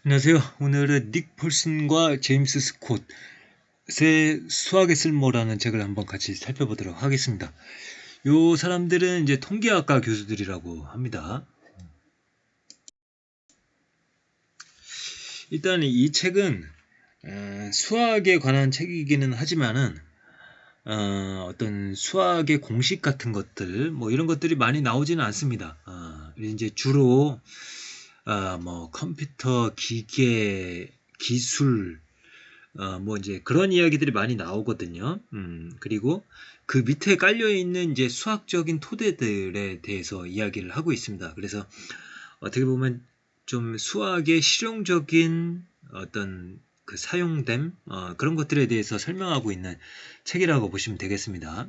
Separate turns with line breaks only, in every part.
안녕하세요. 오늘은 닉 폴슨과 제임스 스콧의 수학의 쓸모라는 책을 한번 같이 살펴보도록 하겠습니다. 요 사람들은 이제 통계학과 교수들이라고 합니다. 일단 이 책은 수학에 관한 책이기는 하지만은 어떤 수학의 공식 같은 것들 뭐 이런 것들이 많이 나오지는 않습니다. 이제 주로 뭐 컴퓨터, 기계, 기술 뭐 이제 그런 이야기들이 많이 나오거든요. 그리고 그 밑에 깔려 있는 이제 수학적인 토대들에 대해서 이야기를 하고 있습니다. 그래서 어떻게 보면 좀 수학의 실용적인 어떤 그 사용됨 그런 것들에 대해서 설명하고 있는 책이라고 보시면 되겠습니다.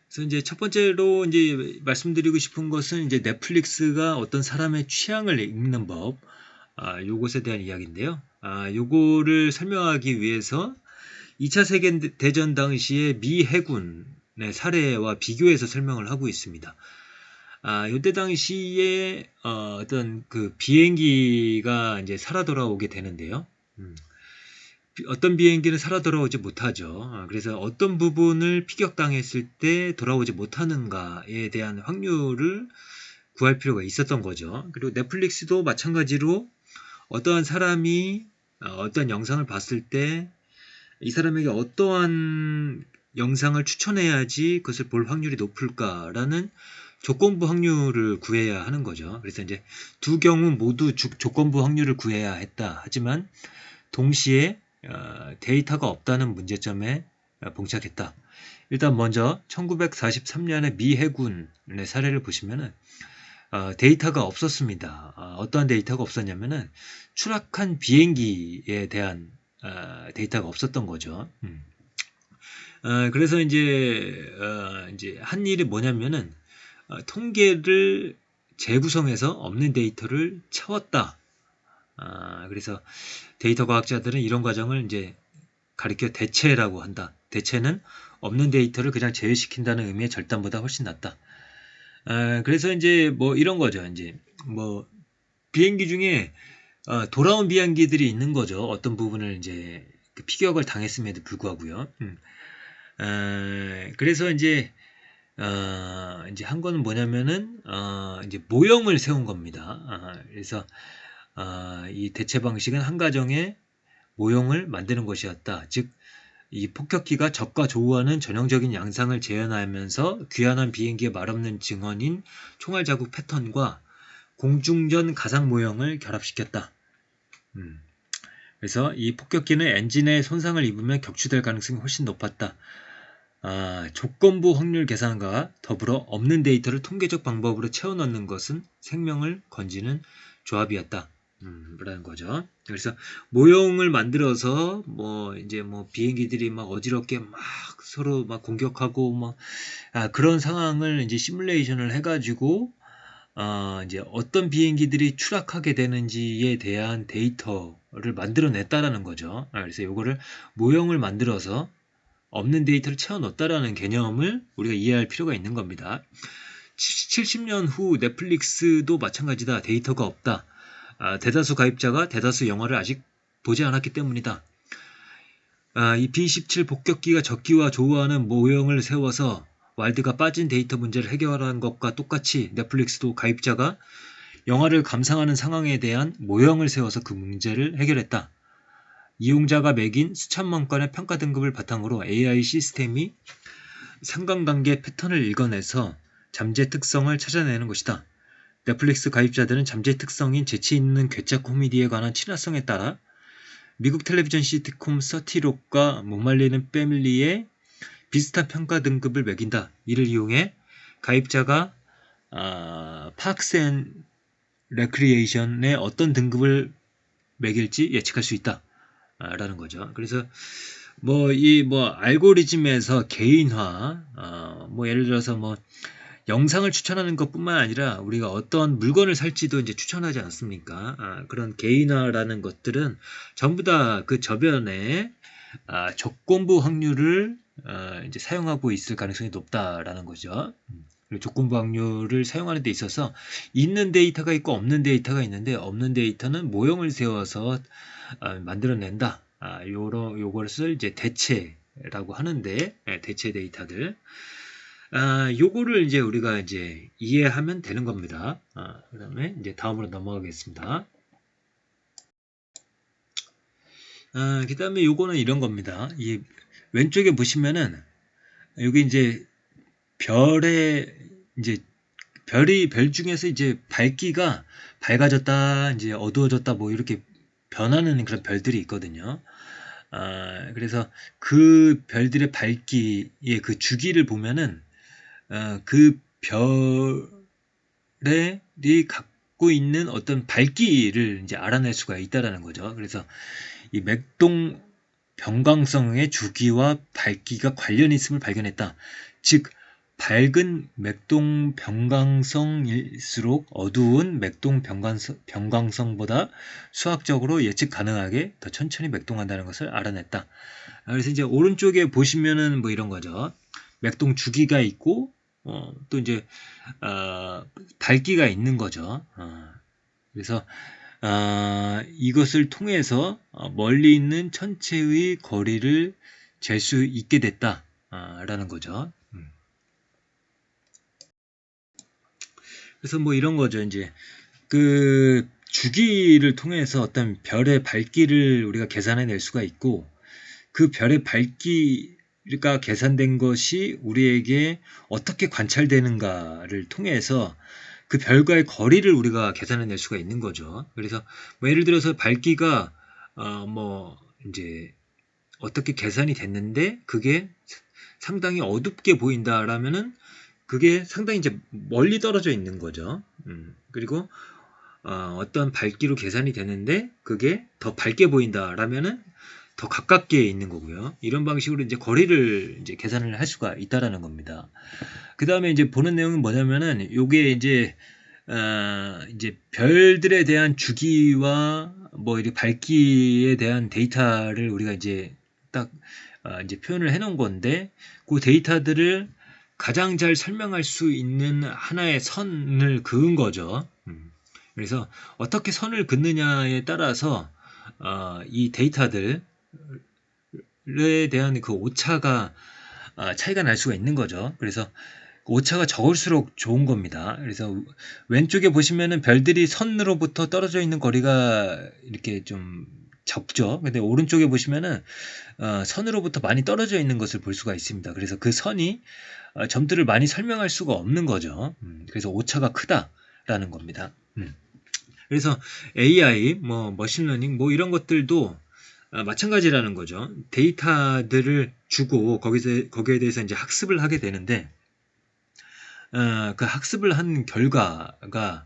그래서 이제 첫 번째로 이제 말씀드리고 싶은 것은 이제 넷플릭스가 어떤 사람의 취향을 읽는 법, 요것에 대한 이야기인데요. 요거를 설명하기 위해서 2차 세계대전 당시의 미 해군의 사례와 비교해서 설명을 하고 있습니다. 요때 당시에 어떤 그 비행기가 이제 살아 돌아오게 되는데요. 어떤 비행기는 살아 돌아오지 못하죠. 그래서 어떤 부분을 피격당했을 때 돌아오지 못하는가에 대한 확률을 구할 필요가 있었던 거죠. 그리고 넷플릭스도 마찬가지로 어떠한 사람이 어떤 영상을 봤을 때 이 사람에게 어떠한 영상을 추천해야지 그것을 볼 확률이 높을까라는 조건부 확률을 구해야 하는 거죠. 그래서 이제 두 경우 모두 조건부 확률을 구해야 했다. 하지만 동시에 데이터가 없다는 문제점에 봉착했다. 일단 먼저 1943년에 미 해군의 사례를 보시면은 데이터가 없었습니다. 어떠한 데이터가 없었냐면은 추락한 비행기에 대한 데이터가 없었던 거죠. 그래서 이제 한 일이 뭐냐면은 통계를 재구성해서 없는 데이터를 채웠다. 그래서 데이터 과학자들은 이런 과정을 이제 가리켜 대체라고 한다. 대체는 없는 데이터를 그냥 제외시킨다는 의미의 절단보다 훨씬 낫다. 그래서 이제 뭐 이런 거죠. 이제 뭐 비행기 중에 돌아온 비행기들이 있는 거죠. 어떤 부분을 이제 그 피격을 당했음에도 불구하고요. 그래서 이제 한 거는 뭐냐면은 이제 모형을 세운 겁니다. 그래서 이 대체 방식은 한 가정의 모형을 만드는 것이었다. 즉, 이 폭격기가 적과 조우하는 전형적인 양상을 재현하면서 귀환한 비행기의 말없는 증언인 총알 자국 패턴과 공중전 가상 모형을 결합시켰다. 그래서 이 폭격기는 엔진에 손상을 입으면 격추될 가능성이 훨씬 높았다. 조건부 확률 계산과 더불어 없는 데이터를 통계적 방법으로 채워 넣는 것은 생명을 건지는 조합이었다. 라는 거죠. 그래서 모형을 만들어서 이제 비행기들이 막 어지럽게 막 서로 막 공격하고 그런 상황을 이제 시뮬레이션을 해가지고 이제 어떤 비행기들이 추락하게 되는지에 대한 데이터를 만들어냈다라는 거죠. 그래서 이거를 모형을 만들어서 없는 데이터를 채워 넣었다라는 개념을 우리가 이해할 필요가 있는 겁니다. 70년 후 넷플릭스도 마찬가지다. 데이터가 없다. 대다수 가입자가 대다수 영화를 아직 보지 않았기 때문이다. 이 B-17 폭격기가 적기와 조우하는 모형을 세워서 와일드가 빠진 데이터 문제를 해결한 것과 똑같이 넷플릭스도 가입자가 영화를 감상하는 상황에 대한 모형을 세워서 그 문제를 해결했다. 이용자가 매긴 수천만 건의 평가 등급을 바탕으로 AI 시스템이 상관관계 패턴을 읽어내서 잠재 특성을 찾아내는 것이다. 넷플릭스 가입자들은 잠재 특성인 재치 있는 괴짜 코미디에 관한 친화성에 따라 미국 텔레비전 시트콤 30록과 목말리는 패밀리에 비슷한 평가 등급을 매긴다. 이를 이용해 가입자가 파크스 앤 레크리에이션의 어떤 등급을 매길지 예측할 수 있다. 라는 거죠. 그래서 알고리즘에서 개인화, 예를 들어서 영상을 추천하는 것뿐만 아니라 우리가 어떤 물건을 살지도 이제 추천하지 않습니까? 그런 개인화라는 것들은 전부 다 그 저변에 조건부 확률을 이제 사용하고 있을 가능성이 높다라는 거죠. 조건부 확률을 사용하는 데 있어서 있는 데이터가 있고 없는 데이터가 있는데, 없는 데이터는 모형을 세워서 만들어낸다. 요것을 이제 대체라고 하는데, 대체 데이터들. 요거를 이제 우리가 이제 이해하면 되는 겁니다. 그 다음에 이제 다음으로 넘어가겠습니다. 그 다음에 요거는 이런 겁니다. 이 왼쪽에 보시면은 여기 이제 별 중에서 이제 밝기가 밝아졌다, 이제 어두워졌다, 뭐 이렇게 변하는 그런 별들이 있거든요. 그래서 그 별들의 밝기의 그 주기를 보면은 그 별이 갖고 있는 어떤 밝기를 이제 알아낼 수가 있다라는 거죠. 그래서 이 맥동 변광성의 주기와 밝기가 관련이 있음을 발견했다. 즉 밝은 맥동 변광성일수록 어두운 맥동 변광성보다 수학적으로 예측 가능하게 더 천천히 맥동한다는 것을 알아냈다. 그래서 이제 오른쪽에 보시면은 뭐 이런 거죠. 맥동 주기가 있고 또 이제 밝기가 있는 거죠. 그래서 이것을 통해서 멀리 있는 천체의 거리를 잴 수 있게 됐다 라는 거죠. 그래서 뭐 이런 거죠. 이제 그 주기를 통해서 어떤 별의 밝기를 우리가 계산해 낼 수가 있고, 그 별의 밝기가 계산된 것이 우리에게 어떻게 관찰되는가를 통해서 그 별과의 거리를 우리가 계산해 낼 수가 있는 거죠. 그래서 뭐 예를 들어서 밝기가 뭐 이제 어떻게 계산이 됐는데 그게 상당히 어둡게 보인다라면은 그게 상당히 이제 멀리 떨어져 있는 거죠. 그리고 어떤 밝기로 계산이 되는데 그게 더 밝게 보인다라면은 더 가깝게 있는 거고요. 이런 방식으로 이제 거리를 이제 계산을 할 수가 있다라는 겁니다. 그 다음에 이제 보는 내용은 뭐냐면은 요게 이제 별들에 대한 주기와 뭐 이렇게 밝기에 대한 데이터를 우리가 이제 딱 이제 표현을 해 놓은 건데, 그 데이터들을 가장 잘 설명할 수 있는 하나의 선을 그은 거죠. 그래서 어떻게 선을 긋느냐에 따라서 이 데이터들에 대한 그 오차가 차이가 날 수가 있는 거죠. 그래서 오차가 적을수록 좋은 겁니다. 그래서 왼쪽에 보시면은 별들이 선으로부터 떨어져 있는 거리가 이렇게 좀 적죠. 근데 오른쪽에 보시면은 선으로부터 많이 떨어져 있는 것을 볼 수가 있습니다. 그래서 그 선이 점들을 많이 설명할 수가 없는 거죠. 그래서 오차가 크다라는 겁니다. 그래서 AI, 뭐 머신러닝, 뭐 이런 것들도 마찬가지라는 거죠. 데이터들을 주고 거기에 대해서 이제 학습을 하게 되는데, 그 학습을 한 결과가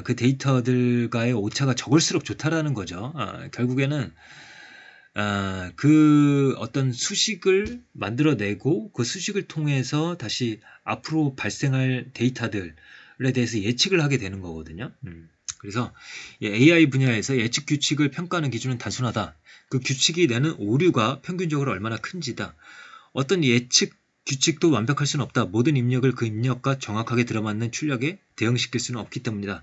그 데이터들과의 오차가 적을수록 좋다라는 거죠. 결국에는 그 어떤 수식을 만들어내고 그 수식을 통해서 다시 앞으로 발생할 데이터들에 대해서 예측을 하게 되는 거거든요. 그래서 AI 분야에서 예측 규칙을 평가하는 기준은 단순하다. 그 규칙이 내는 오류가 평균적으로 얼마나 큰지다. 어떤 예측 규칙도 완벽할 수는 없다. 모든 입력을 그 입력과 정확하게 들어맞는 출력에 대응시킬 수는 없기 때문이다.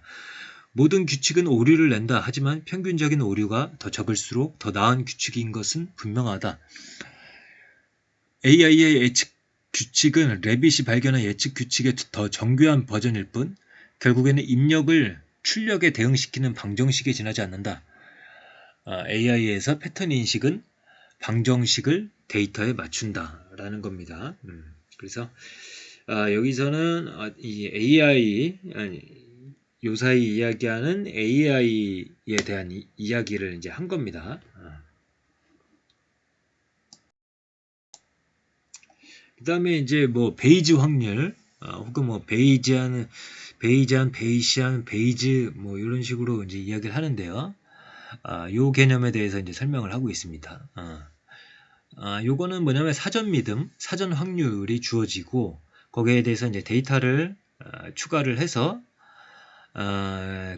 모든 규칙은 오류를 낸다. 하지만 평균적인 오류가 더 적을수록 더 나은 규칙인 것은 분명하다. AI의 예측 규칙은 레빗이 발견한 예측 규칙의 더 정교한 버전일 뿐 결국에는 입력을 출력에 대응시키는 방정식에 지나지 않는다. AI에서 패턴 인식은 방정식을 데이터에 맞춘다라는 겁니다. 그래서 여기서는 이 AI 요사이 이야기하는 AI에 대한 이야기를 이제 한 겁니다. 그 다음에 이제 뭐 베이즈 확률, 혹은 뭐 베이지안, 베이즈 뭐 이런 식으로 이제 이야기를 하는데요. 요 개념에 대해서 이제 설명을 하고 있습니다. 요거는 뭐냐면 사전 믿음, 사전 확률이 주어지고 거기에 대해서 이제 데이터를 추가를 해서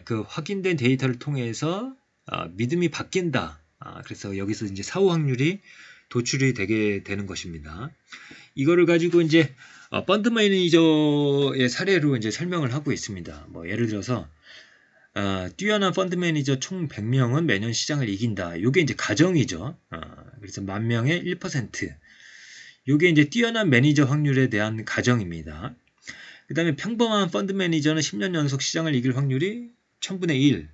그 확인된 데이터를 통해서 믿음이 바뀐다. 그래서 여기서 이제 사후 확률이 도출이 되게 되는 것입니다. 이거를 가지고 이제 펀드 매니저의 사례로 이제 설명을 하고 있습니다. 뭐 예를 들어서 뛰어난 펀드 매니저 총 100명은 매년 시장을 이긴다. 이게 이제 가정이죠. 그래서 10,000명의 1%. 이게 이제 뛰어난 매니저 확률에 대한 가정입니다. 그 다음에 평범한 펀드 매니저는 10년 연속 시장을 이길 확률이 1000분의 1.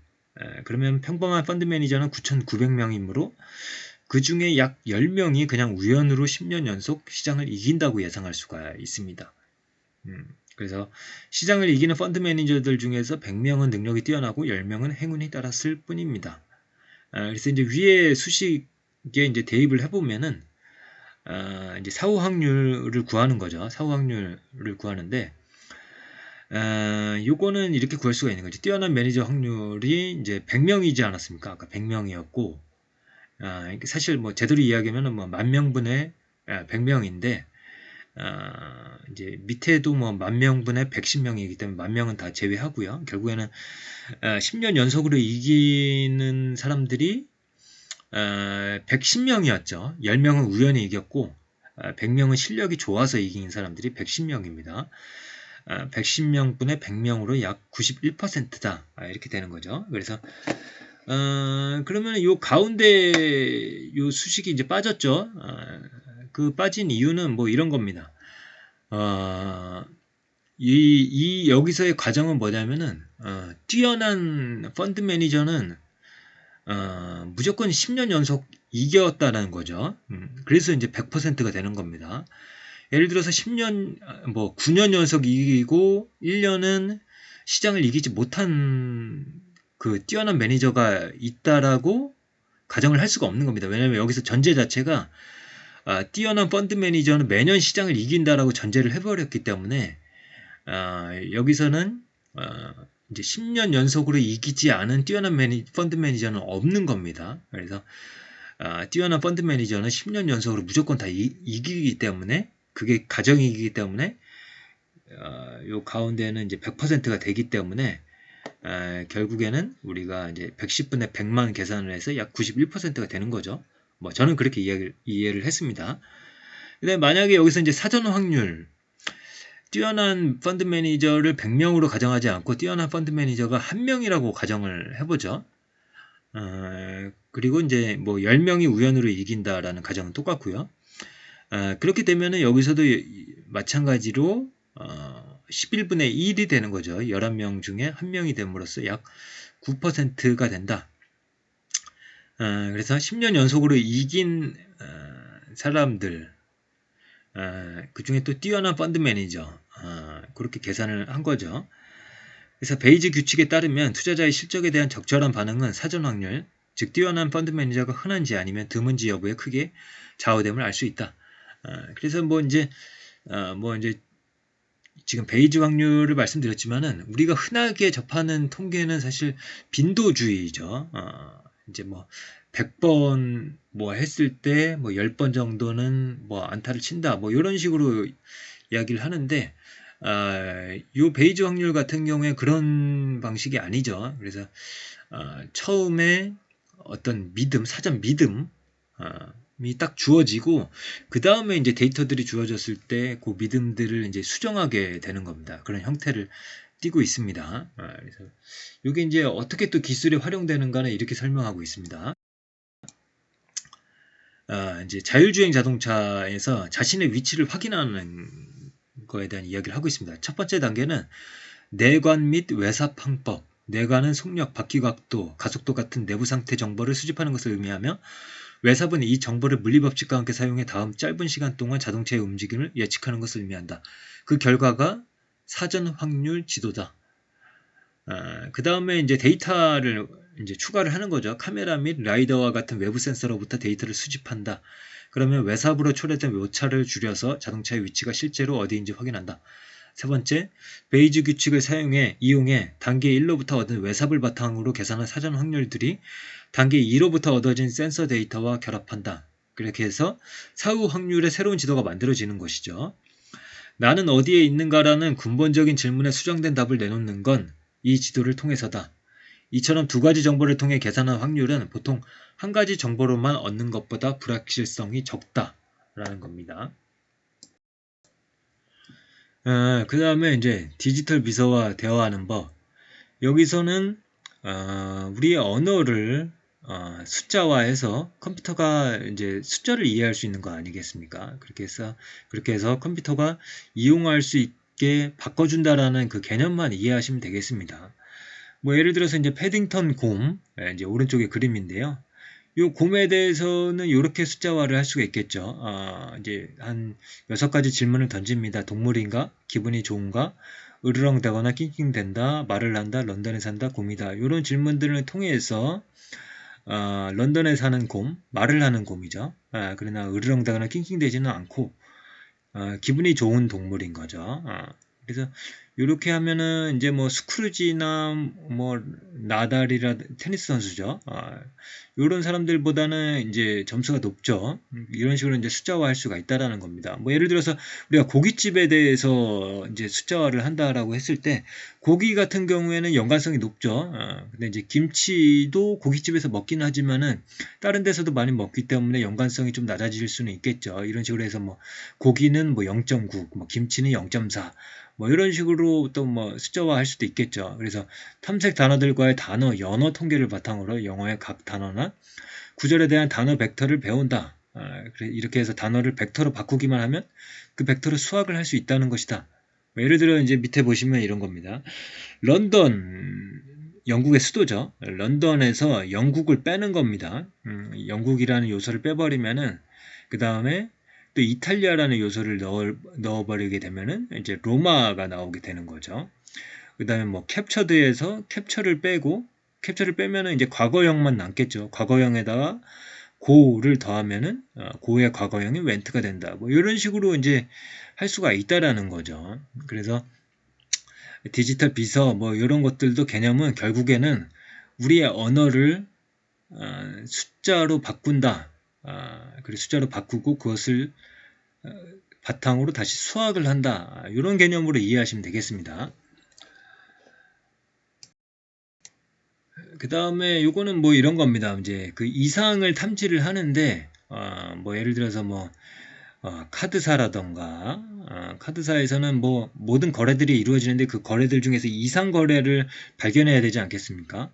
그러면 평범한 펀드 매니저는 9,900명이므로 그 중에 약 10명이 그냥 우연으로 10년 연속 시장을 이긴다고 예상할 수가 있습니다. 그래서 시장을 이기는 펀드 매니저들 중에서 100명은 능력이 뛰어나고 10명은 행운이 따랐을 뿐입니다. 그래서 이제 위에 수식에 이제 대입을 해보면은 이제 사후 확률을 구하는 거죠. 사후 확률을 구하는데 요거는 이렇게 구할 수가 있는 거죠. 뛰어난 매니저 확률이 이제 100명이지 않았습니까? 아까 100명이었고 사실 뭐 제대로 이야기하면은 뭐 10,000명분의 100명인데 이제 밑에도 뭐 10,000명분의 110명이기 때문에 10,000명은 다 제외하고요. 결국에는 10년 연속으로 이기는 사람들이 110명이었죠. 10명은 우연히 이겼고 100명은 실력이 좋아서 이긴 사람들이 110명입니다. 110명분의 100명으로 약 91%다. 이렇게 되는 거죠. 그래서 그러면 요 가운데 요 수식이 이제 빠졌죠. 그 빠진 이유는 뭐 이런 겁니다. 여기서의 과정은 뭐냐면은 뛰어난 펀드 매니저는 무조건 10년 연속 이겼다는 거죠. 그래서 이제 100%가 되는 겁니다. 예를 들어서 9년 연속 이기고 1년은 시장을 이기지 못한 그 뛰어난 매니저가 있다라고 가정을 할 수가 없는 겁니다. 왜냐하면 여기서 전제 자체가 뛰어난 펀드 매니저는 매년 시장을 이긴다라고 전제를 해버렸기 때문에 여기서는 이제 10년 연속으로 이기지 않은 뛰어난 펀드 매니저는 없는 겁니다. 그래서 뛰어난 펀드 매니저는 10년 연속으로 무조건 다 이기기 때문에 그게 가정이기 때문에 요 가운데는 이제 100%가 되기 때문에 결국에는 우리가 이제 110분의 100만 계산을 해서 약 91%가 되는 거죠. 뭐 저는 그렇게 이해를 했습니다. 근데 만약에 여기서 이제 사전 확률 뛰어난 펀드 매니저를 100명으로 가정하지 않고 뛰어난 펀드 매니저가 1명이라고 가정을 해보죠. 그리고 이제 뭐 10명이 우연으로 이긴다라는 가정은 똑같고요. 그렇게 되면은 여기서도 마찬가지로 11분의 1이 되는 거죠. 11명 중에 1명이 됨으로써 약 9%가 된다. 그래서 10년 연속으로 이긴 사람들 그 중에 또 뛰어난 펀드 매니저 그렇게 계산을 한 거죠. 그래서 베이지 규칙에 따르면 투자자의 실적에 대한 적절한 반응은 사전 확률, 즉 뛰어난 펀드 매니저가 흔한지 아니면 드문지 여부에 크게 좌우됨을 알 수 있다. 그래서 뭐 이제 지금 베이지 확률을 말씀드렸지만은 우리가 흔하게 접하는 통계는 사실 빈도주의죠. 이제 뭐 100번 뭐 했을 때 뭐 10번 정도는 뭐 안타를 친다. 뭐 이런 식으로 이야기를 하는데 요 베이지 확률 같은 경우에 그런 방식이 아니죠. 그래서 처음에 어떤 믿음, 사전 믿음이 딱 주어지고 그 다음에 이제 데이터들이 주어졌을 때 그 믿음들을 이제 수정하게 되는 겁니다. 그런 형태를 띠고 있습니다. 그래서 이게 이제 어떻게 또 기술이 활용되는가는 이렇게 설명하고 있습니다. 이제 자율주행 자동차에서 자신의 위치를 확인하는 거에 대한 이야기를 하고 있습니다. 첫 번째 단계는 내관 및 외삽항법, 내관은 속력, 바퀴각도, 가속도 같은 내부 상태 정보를 수집하는 것을 의미하며 외삽은 이 정보를 물리법칙과 함께 사용해 다음 짧은 시간 동안 자동차의 움직임을 예측하는 것을 의미한다. 그 결과가 사전 확률 지도다. 그 다음에 이제 데이터를 이제 추가를 하는 거죠. 카메라 및 라이더와 같은 외부 센서로부터 데이터를 수집한다. 그러면 외삽으로 초래된 오차를 줄여서 자동차의 위치가 실제로 어디인지 확인한다. 세 번째, 베이지 규칙을 이용해 단계 1로부터 얻은 외삽을 바탕으로 계산한 사전 확률들이 단계 2로부터 얻어진 센서 데이터와 결합한다. 그렇게 해서 사후 확률의 새로운 지도가 만들어지는 것이죠. 나는 어디에 있는가라는 근본적인 질문에 수정된 답을 내놓는 건 이 지도를 통해서다. 이처럼 두 가지 정보를 통해 계산한 확률은 보통 한 가지 정보로만 얻는 것보다 불확실성이 적다라는 겁니다. 그 다음에 이제 디지털 비서와 대화하는 법. 여기서는 우리의 언어를 숫자화해서 컴퓨터가 이제 숫자를 이해할 수 있는 거 아니겠습니까? 그렇게 해서 컴퓨터가 이용할 수 있게 바꿔준다라는 그 개념만 이해하시면 되겠습니다. 뭐 예를 들어서 이제 패딩턴 곰, 이제 오른쪽에 그림인데요. 이 곰에 대해서는 이렇게 숫자화를 할 수가 있겠죠. 이제 한 6가지 질문을 던집니다. 동물인가? 기분이 좋은가? 으르렁대거나 낑낑댄다, 말을 한다, 런던에 산다, 곰이다. 이런 질문들을 통해서 런던에 사는 곰, 말을 하는 곰이죠. 그러나 으르렁대거나 낑낑대지는 않고 기분이 좋은 동물인 거죠. 그래서 이렇게 하면은 이제 뭐 스크루지나 뭐 나달이라 테니스 선수죠. 이런 사람들보다는 이제 점수가 높죠. 이런 식으로 이제 숫자화할 수가 있다라는 겁니다. 뭐 예를 들어서 우리가 고깃집에 대해서 이제 숫자화를 한다라고 했을 때 고기 같은 경우에는 연관성이 높죠. 근데 이제 김치도 고깃집에서 먹긴 하지만은 다른 데서도 많이 먹기 때문에 연관성이 좀 낮아질 수는 있겠죠. 이런 식으로 해서 뭐 고기는 뭐 0.9, 뭐 김치는 0.4. 뭐 이런 식으로 또 뭐 숫자화할 수도 있겠죠. 그래서 탐색 단어들과의 단어, 연어 통계를 바탕으로 영어의 각 단어나 구절에 대한 단어 벡터를 배운다. 이렇게 해서 단어를 벡터로 바꾸기만 하면 그 벡터로 수학을 할 수 있다는 것이다. 뭐 예를 들어 이제 밑에 보시면 이런 겁니다. 런던, 영국의 수도죠. 런던에서 영국을 빼는 겁니다. 영국이라는 요소를 빼버리면은 그 다음에 또 이탈리아라는 요소를 넣어버리게 되면은 이제 로마가 나오게 되는 거죠. 그 다음에 뭐 캡처드에서 캡처를 빼면은 이제 과거형만 남겠죠. 과거형에다가 고를 더하면은 고의 과거형이 웬트가 된다. 뭐 이런 식으로 이제 할 수가 있다라는 거죠. 그래서 디지털 비서 뭐 이런 것들도 개념은 결국에는 우리의 언어를 숫자로 바꾼다. 그리고 숫자로 바꾸고 그것을 바탕으로 다시 수학을 한다. 이런 개념으로 이해하시면 되겠습니다. 그 다음에 요거는 뭐 이런 겁니다. 이제 그 이상을 탐지를 하는데 뭐 예를 들어서 뭐 카드사라던가 카드사에서는 뭐 모든 거래들이 이루어지는데 그 거래들 중에서 이상 거래를 발견해야 되지 않겠습니까?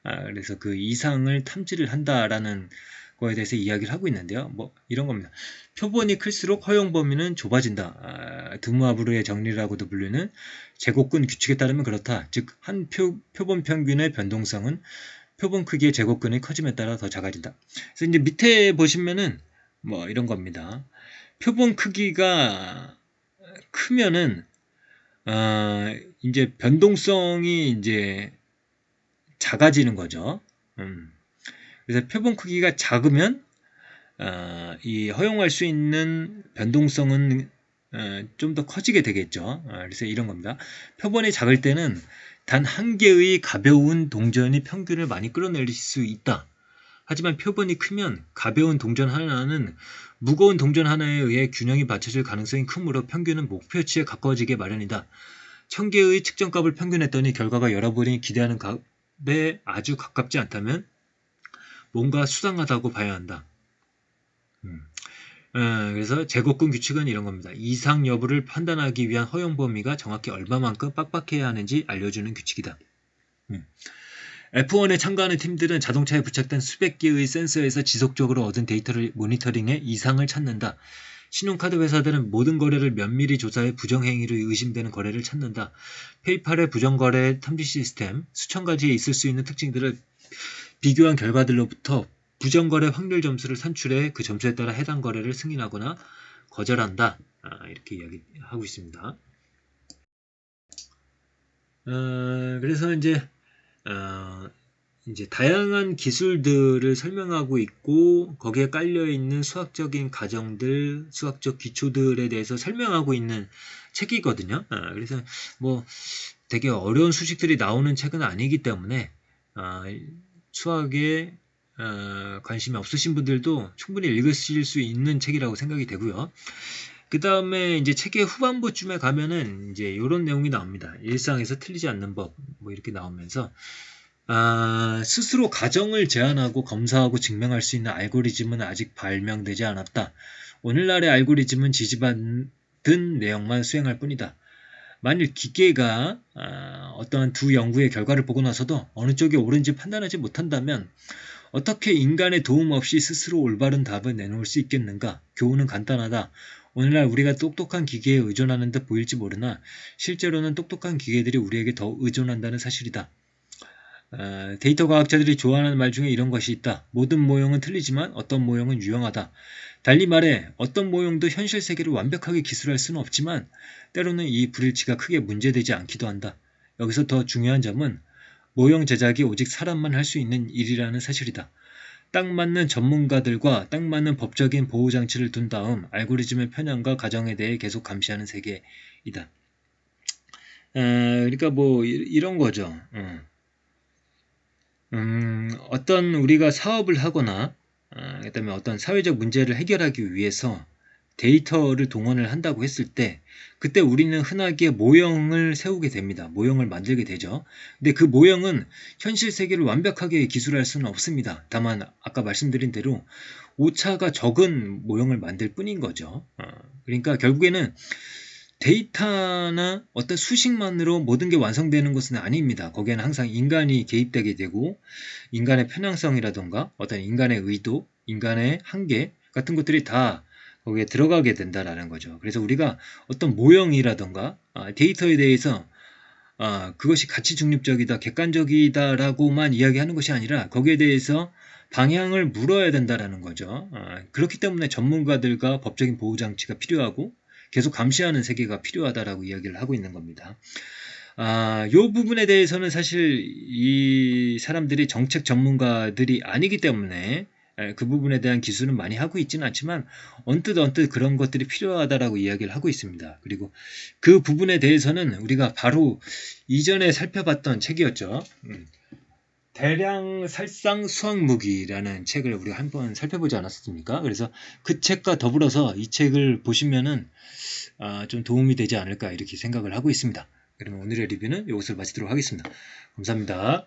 그래서 그 이상을 탐지를 한다라는 거에 대해서 이야기를 하고 있는데요. 뭐 이런 겁니다. 표본이 클수록 허용 범위는 좁아진다. 드무아브르의 정리라고도 불리는 제곱근 규칙에 따르면 그렇다. 즉 한 표본 평균의 변동성은 표본 크기의 제곱근이 커짐에 따라 더 작아진다. 그래서 이제 밑에 보시면은 뭐 이런 겁니다. 표본 크기가 크면은 이제 변동성이 이제 작아지는 거죠. 그래서 표본 크기가 작으면 이 허용할 수 있는 변동성은 좀 더 커지게 되겠죠. 그래서 이런 겁니다. 표본이 작을 때는 단 한 개의 가벼운 동전이 평균을 많이 끌어내릴 수 있다. 하지만 표본이 크면 가벼운 동전 하나는 무거운 동전 하나에 의해 균형이 받쳐질 가능성이 크므로 평균은 목표치에 가까워지게 마련이다. 1000개의 측정값을 평균했더니 결과가 여러분이 기대하는 값에 아주 가깝지 않다면 뭔가 수상하다고 봐야 한다. 그래서 제곱근 규칙은 이런 겁니다. 이상 여부를 판단하기 위한 허용 범위가 정확히 얼마만큼 빡빡해야 하는지 알려주는 규칙이다. F1에 참가하는 팀들은 자동차에 부착된 수백 개의 센서에서 지속적으로 얻은 데이터를 모니터링해 이상을 찾는다. 신용카드 회사들은 모든 거래를 면밀히 조사해 부정행위로 의심되는 거래를 찾는다. 페이팔의 부정거래 탐지 시스템, 수천 가지에 있을 수 있는 특징들을 비교한 결과들로부터 부정거래 확률 점수를 산출해 그 점수에 따라 해당 거래를 승인하거나 거절한다. 이렇게 이야기하고 있습니다. 그래서 이제 다양한 기술들을 설명하고 있고 거기에 깔려있는 수학적인 가정들, 수학적 기초들에 대해서 설명하고 있는 책이거든요. 그래서 뭐 되게 어려운 수식들이 나오는 책은 아니기 때문에 수학에 관심이 없으신 분들도 충분히 읽으실 수 있는 책이라고 생각이 되고요. 그 다음에 이제 책의 후반부쯤에 가면은 이제 이런 내용이 나옵니다. 일상에서 틀리지 않는 법, 뭐 이렇게 나오면서 스스로 가정을 제안하고 검사하고 증명할 수 있는 알고리즘은 아직 발명되지 않았다. 오늘날의 알고리즘은 지지받은 내용만 수행할 뿐이다. 만일 기계가 어떠한 두 연구의 결과를 보고 나서도 어느 쪽이 옳은지 판단하지 못한다면 어떻게 인간의 도움 없이 스스로 올바른 답을 내놓을 수 있겠는가? 교훈은 간단하다. 오늘날 우리가 똑똑한 기계에 의존하는 듯 보일지 모르나 실제로는 똑똑한 기계들이 우리에게 더 의존한다는 사실이다. 데이터 과학자들이 좋아하는 말 중에 이런 것이 있다. 모든 모형은 틀리지만 어떤 모형은 유용하다. 달리 말해 어떤 모형도 현실 세계를 완벽하게 기술할 수는 없지만 때로는 이 불일치가 크게 문제되지 않기도 한다. 여기서 더 중요한 점은 모형 제작이 오직 사람만 할 수 있는 일이라는 사실이다. 딱 맞는 전문가들과 딱 맞는 법적인 보호장치를 둔 다음 알고리즘의 편향과 가정에 대해 계속 감시하는 세계이다. 그러니까 뭐 이런 거죠. 어떤 우리가 사업을 하거나 그다음에 어떤 사회적 문제를 해결하기 위해서 데이터를 동원을 한다고 했을 때 그때 우리는 흔하게 모형을 세우게 됩니다. 모형을 만들게 되죠. 근데 그 모형은 현실 세계를 완벽하게 기술할 수는 없습니다. 다만 아까 말씀드린 대로 오차가 적은 모형을 만들 뿐인 거죠. 그러니까 결국에는 데이터나 어떤 수식만으로 모든 게 완성되는 것은 아닙니다. 거기에는 항상 인간이 개입되게 되고 인간의 편향성이라던가 어떤 인간의 의도, 인간의 한계 같은 것들이 다 거기에 들어가게 된다라는 거죠. 그래서 우리가 어떤 모형이라던가 데이터에 대해서 그것이 가치 중립적이다, 객관적이다라고만 이야기하는 것이 아니라 거기에 대해서 방향을 물어야 된다라는 거죠. 그렇기 때문에 전문가들과 법적인 보호장치가 필요하고 계속 감시하는 세계가 필요하다라고 이야기를 하고 있는 겁니다. 이 부분에 대해서는 사실 이 사람들이 정책 전문가들이 아니기 때문에 그 부분에 대한 기술은 많이 하고 있지는 않지만 언뜻 그런 것들이 필요하다라고 이야기를 하고 있습니다. 그리고 그 부분에 대해서는 우리가 바로 이전에 살펴봤던 책이었죠. 대량 살상 수학 무기라는 책을 우리가 한번 살펴보지 않았습니까? 그래서 그 책과 더불어서 이 책을 보시면은 좀 도움이 되지 않을까 이렇게 생각을 하고 있습니다. 그러면 오늘의 리뷰는 이것을 마치도록 하겠습니다. 감사합니다.